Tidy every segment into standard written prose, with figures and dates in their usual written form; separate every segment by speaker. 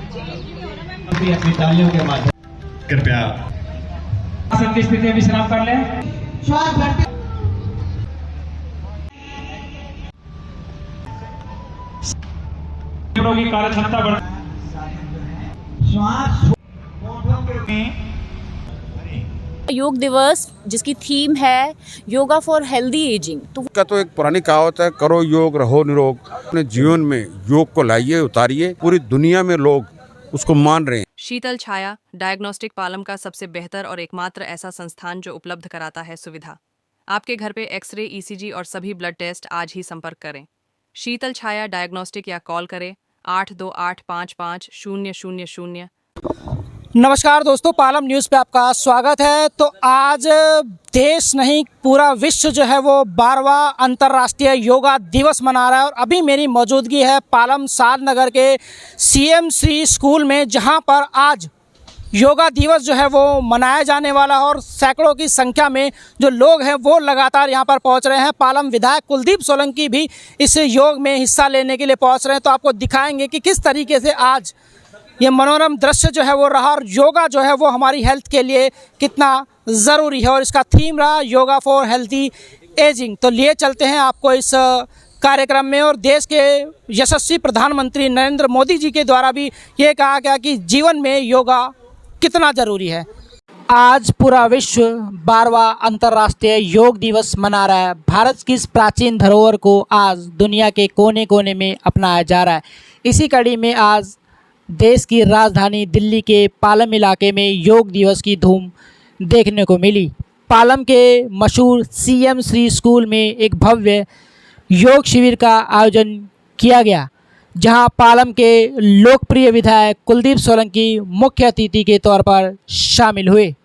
Speaker 1: अपनी तालियों के माध्यम
Speaker 2: कृपया
Speaker 1: की स्थिति में विश्राम कर लें। श्वास भरते की कार्य क्षमता बढ़ श्वास
Speaker 3: योग दिवस जिसकी थीम है योगा फॉर हेल्दी एजिंग।
Speaker 4: तो एक पुरानी कहावत है, करो योग रहो निरोग। अपने जीवन में योग को लाइए, उतारिए। पूरी दुनिया में लोग उसको मान रहे हैं।
Speaker 5: शीतल छाया डायग्नोस्टिक पालम का सबसे बेहतर और एकमात्र ऐसा संस्थान जो उपलब्ध कराता है सुविधा। आपके घर पे एक्सरे, ईसीजी और सभी ब्लड टेस्ट आज ही संपर्क करें। शीतल छाया डायग्नोस्टिक या कॉल करें 82855000।
Speaker 6: नमस्कार दोस्तों, पालम न्यूज़ पे आपका स्वागत है। तो आज देश नहीं पूरा विश्व जो है वो 12वां अंतर्राष्ट्रीय योगा दिवस मना रहा है। और अभी मेरी मौजूदगी है पालम साध नगर के सीएम श्री स्कूल में, जहां पर आज योगा दिवस जो है वो मनाया जाने वाला है। और सैकड़ों की संख्या में जो लोग हैं वो लगातार यहां पर पहुंच रहे हैं। पालम विधायक कुलदीप सोलंकी भी इस योग में हिस्सा लेने के लिए पहुंच रहे हैं। तो आपको दिखाएंगे कि किस तरीके से आज ये मनोरम दृश्य जो है वो रहा और योगा जो है वो हमारी हेल्थ के लिए कितना ज़रूरी है। और इसका थीम रहा योगा फॉर हेल्थी एजिंग। तो लिए चलते हैं आपको इस कार्यक्रम में। और देश के यशस्वी प्रधानमंत्री नरेंद्र मोदी जी के द्वारा भी ये कहा गया कि जीवन में योगा कितना ज़रूरी है। आज पूरा विश्व 12वां अंतर्राष्ट्रीय योग दिवस मना रहा है। भारत की इस प्राचीन धरोहर को आज दुनिया के कोने कोने में अपनाया जा रहा है। इसी कड़ी में आज देश की राजधानी दिल्ली के पालम इलाके में योग दिवस की धूम देखने को मिली। पालम के मशहूर सीएम श्री स्कूल में एक भव्य योग शिविर का आयोजन किया गया, जहां पालम के लोकप्रिय विधायक कुलदीप सोलंकी मुख्य अतिथि के तौर पर शामिल हुए।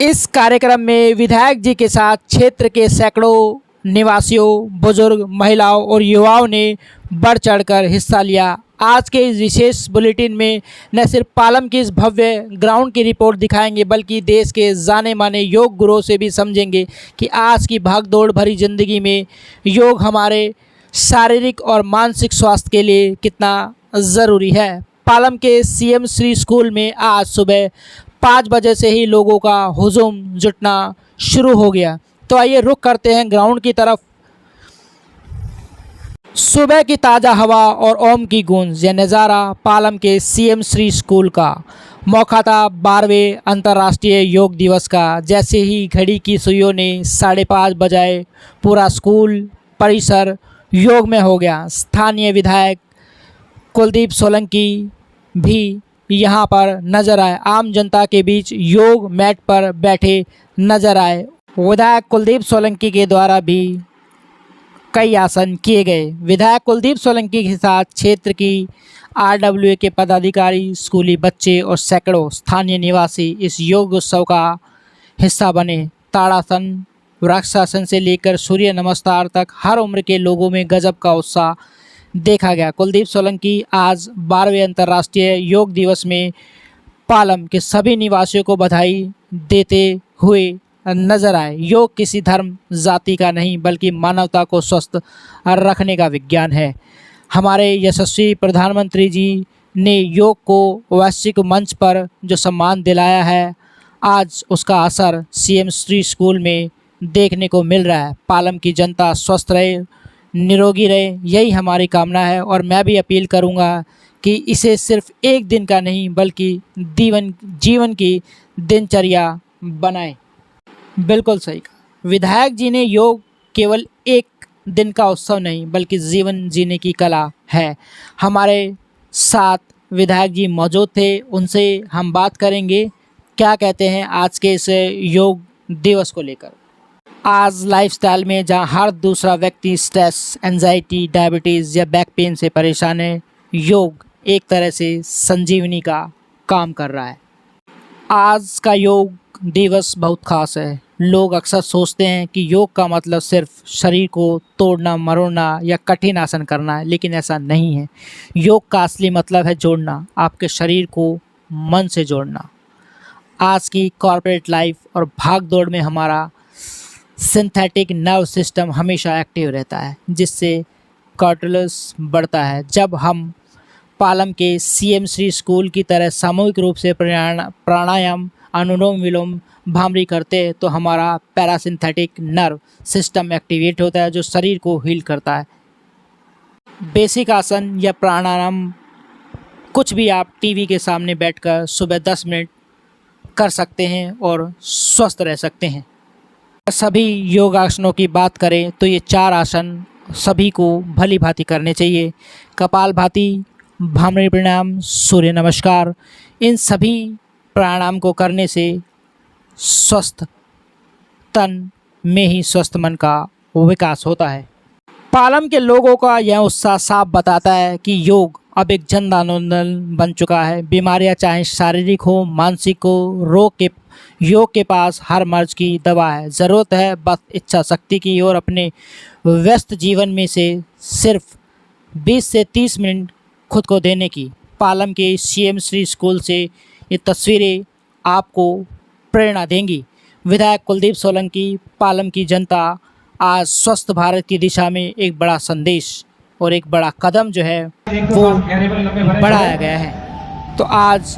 Speaker 6: इस कार्यक्रम में विधायक जी के साथ क्षेत्र के सैकड़ों निवासियों, बुजुर्ग, महिलाओं और युवाओं ने बढ़ चढ़कर हिस्सा लिया। आज के इस विशेष बुलेटिन में न सिर्फ पालम की इस भव्य ग्राउंड की रिपोर्ट दिखाएंगे, बल्कि देश के जाने माने योग गुरुओं से भी समझेंगे कि आज की भागदौड़ भरी ज़िंदगी में योग हमारे शारीरिक और मानसिक स्वास्थ्य के लिए कितना ज़रूरी है। पालम के सीएम श्री स्कूल में आज सुबह 5 बजे से ही लोगों का हुजूम जुटना शुरू हो गया। तो आइए रुख करते हैं ग्राउंड की तरफ। सुबह की ताज़ा हवा और ओम की गूंज, यह नज़ारा पालम के सीएम श्री स्कूल का। मौका था 12वें अंतर्राष्ट्रीय योग दिवस का। जैसे ही घड़ी की सुइयों ने 5:30 बजाए, पूरा स्कूल परिसर योग में हो गया। स्थानीय विधायक कुलदीप सोलंकी भी यहाँ पर नजर आए, आम जनता के बीच योग मैट पर बैठे नजर आए। विधायक कुलदीप सोलंकी के द्वारा भी कई आसन किए गए। विधायक कुलदीप सोलंकी के साथ क्षेत्र की आरडब्ल्यूए के पदाधिकारी, स्कूली बच्चे और सैकड़ों स्थानीय निवासी इस योग उत्सव का हिस्सा बने। ताड़ासन, वृक्षासन से लेकर सूर्य नमस्कार तक हर उम्र के लोगों में गजब का उत्साह देखा गया। कुलदीप सोलंकी आज 12वें अंतर्राष्ट्रीय योग दिवस में पालम के सभी निवासियों को बधाई देते हुए नजर आए। योग किसी धर्म जाति का नहीं, बल्कि मानवता को स्वस्थ रखने का विज्ञान है। हमारे यशस्वी प्रधानमंत्री जी ने योग को वैश्विक मंच पर जो सम्मान दिलाया है, आज उसका असर सीएम श्री स्कूल में देखने को मिल रहा है। पालम की जनता स्वस्थ रहे, निरोगी रहे, यही हमारी कामना है। और मैं भी अपील करूंगा कि इसे सिर्फ एक दिन का नहीं, बल्कि जीवन की दिनचर्या बनाएं। बिल्कुल सही कहा विधायक जी ने, योग केवल एक दिन का उत्सव नहीं, बल्कि जीवन जीने की कला है। हमारे साथ विधायक जी मौजूद थे, उनसे हम बात करेंगे क्या कहते हैं आज के इस योग दिवस को लेकर। आज लाइफस्टाइल में जहां हर दूसरा व्यक्ति स्ट्रेस, एंजाइटी, डायबिटीज़ या बैक पेन से परेशान है, योग एक तरह से संजीवनी का काम कर रहा है। आज का योग दिवस बहुत खास है। लोग अक्सर सोचते हैं कि योग का मतलब सिर्फ शरीर को तोड़ना, मरोड़ना या कठिन आसन करना है, लेकिन ऐसा नहीं है। योग का असली मतलब है जोड़ना, आपके शरीर को मन से जोड़ना। आज की कॉर्पोरेट लाइफ और भाग दौड़ में हमारा सिंथेटिक नर्व सिस्टम हमेशा एक्टिव रहता है, जिससे कार्टिलेज बढ़ता है। जब हम पालम के सीएम श्री स्कूल की तरह सामूहिक रूप से प्राणायाम, अनुलोम विलोम, भ्रामरी करते हैं तो हमारा पैरासिम्पैथिक नर्व सिस्टम एक्टिवेट होता है जो शरीर को हील करता है। बेसिक आसन या प्राणायाम कुछ भी आप टीवी के सामने बैठकर सुबह 10 मिनट कर सकते हैं और स्वस्थ रह सकते हैं। सभी योगासनों की बात करें तो ये 4 आसन सभी को भली भांति करने चाहिए। कपालभाति, भ्रामरी प्राणायाम, सूर्य नमस्कार, इन सभी प्राणायाम को करने से स्वस्थ तन में ही स्वस्थ मन का विकास होता है। पालम के लोगों का यह उत्साह साफ बताता है कि योग अब एक जन आंदोलन बन चुका है। बीमारियां चाहे शारीरिक हो, मानसिक हो, योग के पास हर मर्ज की दवा है। ज़रूरत है बस इच्छा शक्ति की और अपने व्यस्त जीवन में से सिर्फ 20 से 30 मिनट खुद को देने की। पालम के सीएम श्री स्कूल से ये तस्वीरें आपको प्रेरणा देंगी। विधायक कुलदीप सोलंकी, पालम की जनता आज स्वस्थ भारत की दिशा में एक बड़ा संदेश और एक बड़ा कदम जो है वो बढ़ाया गया है। तो आज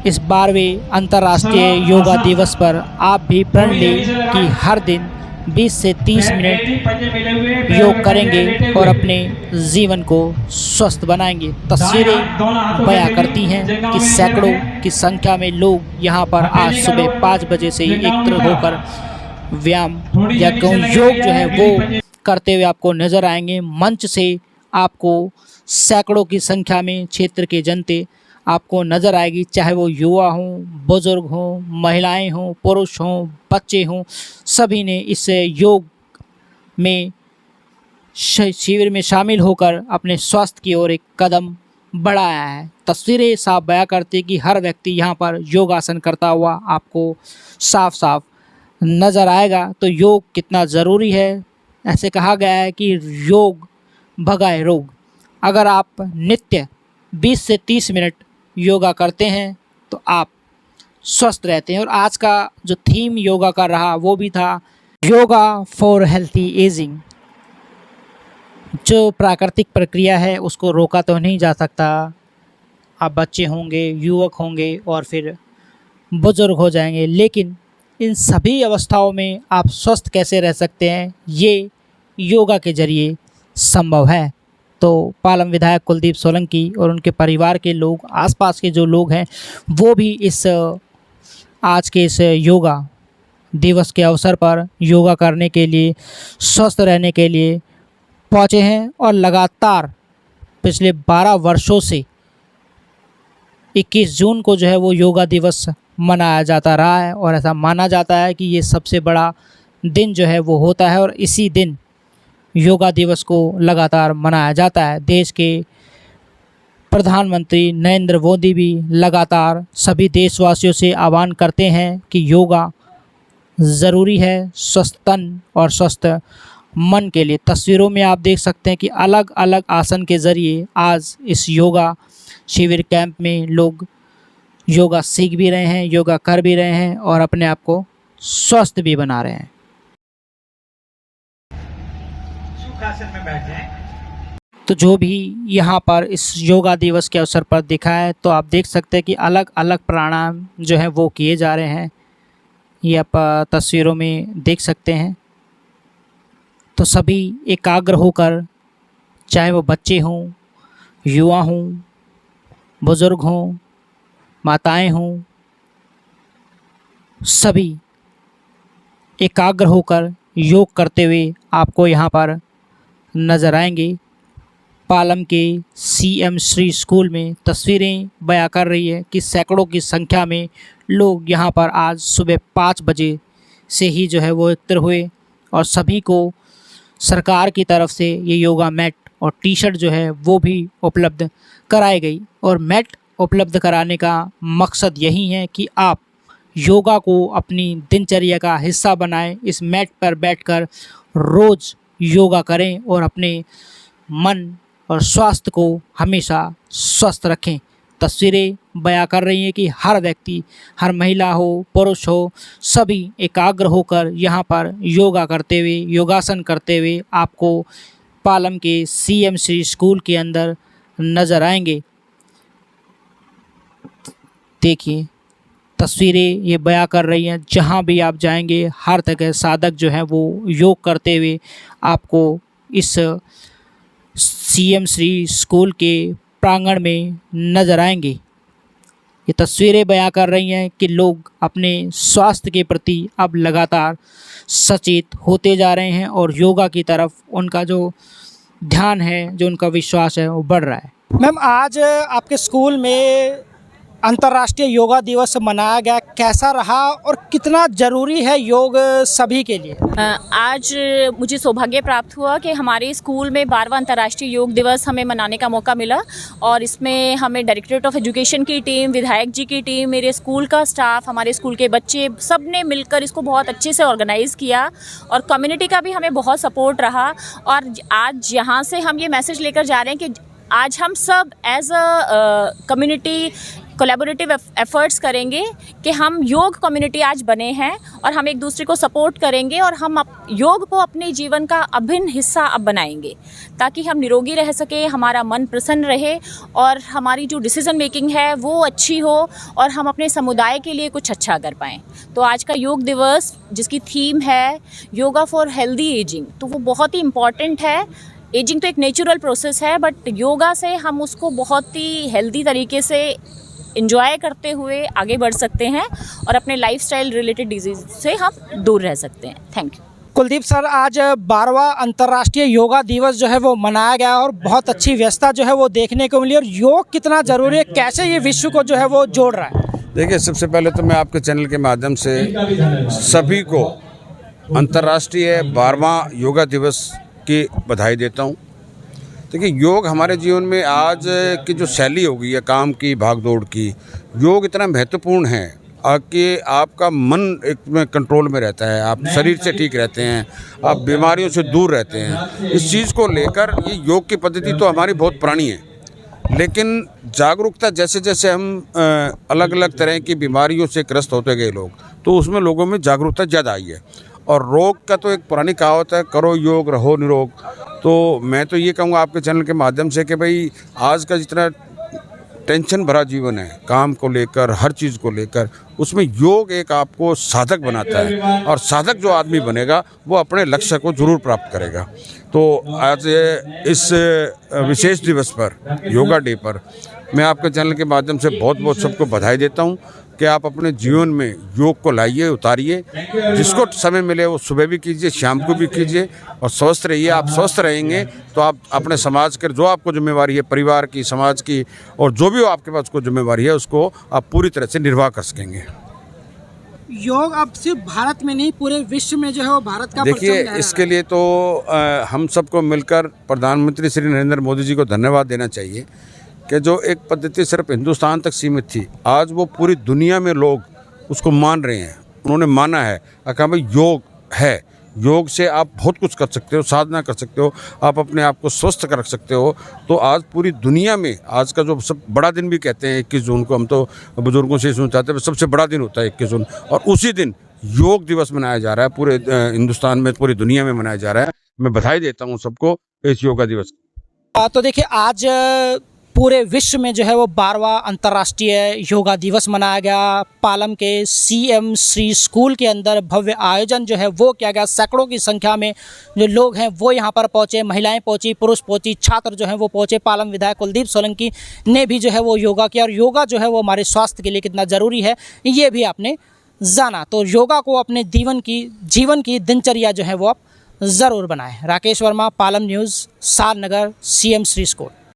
Speaker 6: इस 12वें अंतर्राष्ट्रीय योगा दिवस पर आप भी प्रण लें कि हर दिन 20 से 30 मिनट योग करेंगे और अपने जीवन को स्वस्थ बनाएंगे। तस्वीरें बयां करती हैं कि सैकड़ों की संख्या में लोग यहां पर आज सुबह 5 बजे से ही एकत्र होकर व्यायाम या योग जो है वो करते हुए आपको नज़र आएंगे। मंच से आपको सैकड़ों की संख्या में क्षेत्र के जनते आपको नज़र आएगी, चाहे वो युवा हों, बुजुर्ग हों, महिलाएं हों, पुरुष हों, बच्चे हों, सभी ने इस योग में शिविर में शामिल होकर अपने स्वास्थ्य की ओर एक कदम बढ़ाया है। तस्वीरें साफ बयां करती कि हर व्यक्ति यहाँ पर योगासन करता हुआ आपको साफ साफ नज़र आएगा। तो योग कितना ज़रूरी है, ऐसे कहा गया है कि योग भगाए रोग। अगर आप नित्य 20 से 30 मिनट योगा करते हैं तो आप स्वस्थ रहते हैं। और आज का जो थीम योगा का रहा वो भी था योगा फॉर हेल्थी एजिंग। जो प्राकृतिक प्रक्रिया है उसको रोका तो नहीं जा सकता। आप बच्चे होंगे, युवक होंगे और फिर बुजुर्ग हो जाएंगे, लेकिन इन सभी अवस्थाओं में आप स्वस्थ कैसे रह सकते हैं ये योगा के ज़रिए संभव है। तो पालम विधायक कुलदीप सोलंकी और उनके परिवार के लोग, आसपास के जो लोग हैं, वो भी आज के इस योगा दिवस के अवसर पर योगा करने के लिए, स्वस्थ रहने के लिए पहुँचे हैं। और लगातार पिछले 12 वर्षों से 21 जून को जो है वो योगा दिवस मनाया जाता रहा है और ऐसा माना जाता है कि ये सबसे बड़ा दिन जो है वो होता है और इसी दिन योगा दिवस को लगातार मनाया जाता है। देश के प्रधानमंत्री नरेंद्र मोदी भी लगातार सभी देशवासियों से आह्वान करते हैं कि योगा ज़रूरी है स्वस्थ तन और स्वस्थ मन के लिए। तस्वीरों में आप देख सकते हैं कि अलग अलग आसन के ज़रिए आज इस योगा शिविर कैंप में लोग योगा सीख भी रहे हैं, योगा कर भी रहे हैं और अपने आप को स्वस्थ भी बना रहे हैं। तो जो भी यहाँ पर इस योगा दिवस के अवसर पर दिखा है तो आप देख सकते हैं कि अलग अलग प्राणायाम जो है वो किए जा रहे हैं। ये आप तस्वीरों में देख सकते हैं। तो सभी एकाग्र होकर, चाहे वो बच्चे हों, युवा हों, बुज़ुर्ग हों, माताएं हों, सभी एकाग्र होकर योग करते हुए आपको यहाँ पर नज़र आएंगे। पालम के सीएम श्री स्कूल में तस्वीरें बयां कर रही है कि सैकड़ों की संख्या में लोग यहाँ पर आज सुबह 5 बजे से ही जो है वो एकत्र हुए और सभी को सरकार की तरफ से ये योगा मैट और टी शर्ट जो है वो भी उपलब्ध कराई गई। और मैट उपलब्ध कराने का मकसद यही है कि आप योगा को अपनी दिनचर्या का हिस्सा बनाएं। इस मैट पर बैठकर रोज़ योगा करें और अपने मन और स्वास्थ्य को हमेशा स्वस्थ रखें। तस्वीरें बयां कर रही हैं कि हर व्यक्ति, हर महिला हो, पुरुष हो, सभी एकाग्र होकर यहाँ पर योगा करते हुए, योगासन करते हुए आपको पालम के सीएम श्री स्कूल के अंदर नज़र आएंगे। देखिए तस्वीरें ये बयां कर रही हैं, जहां भी आप जाएंगे हर तरह साधक जो हैं वो योग करते हुए आपको इस सीएम श्री स्कूल के प्रांगण में नज़र आएंगे। ये तस्वीरें बयां कर रही हैं कि लोग अपने स्वास्थ्य के प्रति अब लगातार सचेत होते जा रहे हैं और योगा की तरफ उनका जो ध्यान है, जो उनका विश्वास है, वो बढ़ रहा है। मैम, आज आपके स्कूल में अंतर्राष्ट्रीय योगा दिवस मनाया गया, कैसा रहा और कितना ज़रूरी है योग सभी के लिए?
Speaker 3: आज मुझे सौभाग्य प्राप्त हुआ कि हमारे स्कूल में 12वां अंतर्राष्ट्रीय योग दिवस हमें मनाने का मौका मिला और इसमें हमें डायरेक्टरेट ऑफ एजुकेशन की टीम, विधायक जी की टीम, मेरे स्कूल का स्टाफ, हमारे स्कूल के बच्चे, सब ने मिलकर इसको बहुत अच्छे से ऑर्गेनाइज़ किया और कम्युनिटी का भी हमें बहुत सपोर्ट रहा। और आज यहाँ से हम ये मैसेज लेकर जा रहे हैं कि आज हम सब as a community collaborative efforts करेंगे कि हम योग कम्युनिटी आज बने हैं और हम एक दूसरे को सपोर्ट करेंगे और हम योग को अपने जीवन का अभिन्न हिस्सा अब बनाएंगे ताकि हम निरोगी रह सके, हमारा मन प्रसन्न रहे और हमारी जो डिसीजन मेकिंग है वो अच्छी हो और हम अपने समुदाय के लिए कुछ अच्छा कर पाएँ। तो आज का योग दिवस जिसकी थीम है योगा फॉर हेल्दी एजिंग, तो वो बहुत ही इम्पॉर्टेंट है। एजिंग तो एक नेचुरल प्रोसेस है, बट योगा से हम उसको बहुत ही हेल्दी तरीके से एंजॉय करते हुए आगे बढ़ सकते हैं और अपने लाइफस्टाइल रिलेटेड डिजीज से हम दूर रह सकते हैं। Thank you.
Speaker 6: कुलदीप सर, आज 12वां अंतर्राष्ट्रीय योगा दिवस जो है वो मनाया गया और बहुत अच्छी व्यवस्था जो है वो देखने को मिली और योग कितना ज़रूरी है, कैसे ये विश्व को जो है वो जोड़ रहा है?
Speaker 4: देखिए, सबसे पहले तो मैं आपके चैनल के माध्यम से सभी को अंतर्राष्ट्रीय 12वां योगा दिवस की बधाई देता हूँ। देखिए, योग हमारे जीवन में आज की जो शैली हो गई है काम की, भागदौड़ की, योग इतना महत्वपूर्ण है कि आपका मन एक में कंट्रोल में रहता है, आप शरीर से ठीक रहते हैं, आप बीमारियों से दूर रहते हैं। इस चीज़ को लेकर ये योग की पद्धति तो हमारी बहुत पुरानी है, लेकिन जागरूकता जैसे जैसे हम अलग अलग तरह की बीमारियों से ग्रस्त होते गए लोग, तो उसमें लोगों में जागरूकता ज़्यादा आई है। और रोग का तो एक पुरानी कहावत है, करो योग रहो निरोग। तो मैं तो ये कहूँगा आपके चैनल के माध्यम से कि भाई आज का जितना टेंशन भरा जीवन है काम को लेकर, हर चीज़ को लेकर, उसमें योग एक आपको साधक बनाता है और साधक जो आदमी बनेगा वो अपने लक्ष्य को जरूर प्राप्त करेगा। तो आज इस विशेष दिवस पर, योगा डे पर, मैं आपके चैनल के माध्यम से बहुत बहुत सबको बधाई देता हूँ कि आप अपने जीवन में योग को लाइए, उतारिए। जिसको समय मिले वो सुबह भी कीजिए, शाम को भी कीजिए और स्वस्थ रहिए। आप स्वस्थ रहेंगे तो आप अपने समाज के जो आपको जिम्मेवारी है, परिवार की, समाज की, और जो भी आपके पास को जिम्मेवारी है उसको आप पूरी तरह से निर्वाह कर सकेंगे।
Speaker 6: योग अब सिर्फ भारत में नहीं, पूरे विश्व में जो है वो भारत का
Speaker 4: देखिए, इसके लिए तो हम सबको मिलकर प्रधानमंत्री श्री नरेंद्र मोदी जी को धन्यवाद देना चाहिए कि जो एक पद्धति सिर्फ हिंदुस्तान तक सीमित थी, आज वो पूरी दुनिया में लोग उसको मान रहे हैं। उन्होंने माना है, कहा भाई योग है, योग से आप बहुत कुछ कर सकते हो, साधना कर सकते हो, आप अपने आप को स्वस्थ कर सकते हो। तो आज पूरी दुनिया में आज का जो सब बड़ा दिन भी कहते हैं 21 जून को, हम तो बुजुर्गों से सुनना चाहते हैं, सबसे बड़ा दिन होता है 21 जून, और उसी दिन योग दिवस मनाया जा रहा है। पूरे हिंदुस्तान में, पूरी दुनिया में मनाया जा रहा है। मैं बधाई देता हूँ सबको इस योगा दिवस।
Speaker 6: तो देखिए, आज पूरे विश्व में जो है वो 12वां अंतर्राष्ट्रीय योगा दिवस मनाया गया। पालम के सीएम श्री स्कूल के अंदर भव्य आयोजन जो है वो किया गया। सैकड़ों की संख्या में जो लोग हैं वो यहाँ पर पहुँचे, महिलाएं पहुँची, पुरुष पहुँची, छात्र जो हैं वो पहुँचे। पालम विधायक कुलदीप सोलंकी ने भी जो है वो योगा किया और योगा जो है वो हमारे स्वास्थ्य के लिए कितना ज़रूरी है ये भी आपने जाना। तो योगा को अपने जीवन की दिनचर्या जो है वो आप ज़रूर बनाएं। Rakesh Verma, Palam news, Sarnagar, CM Shri school.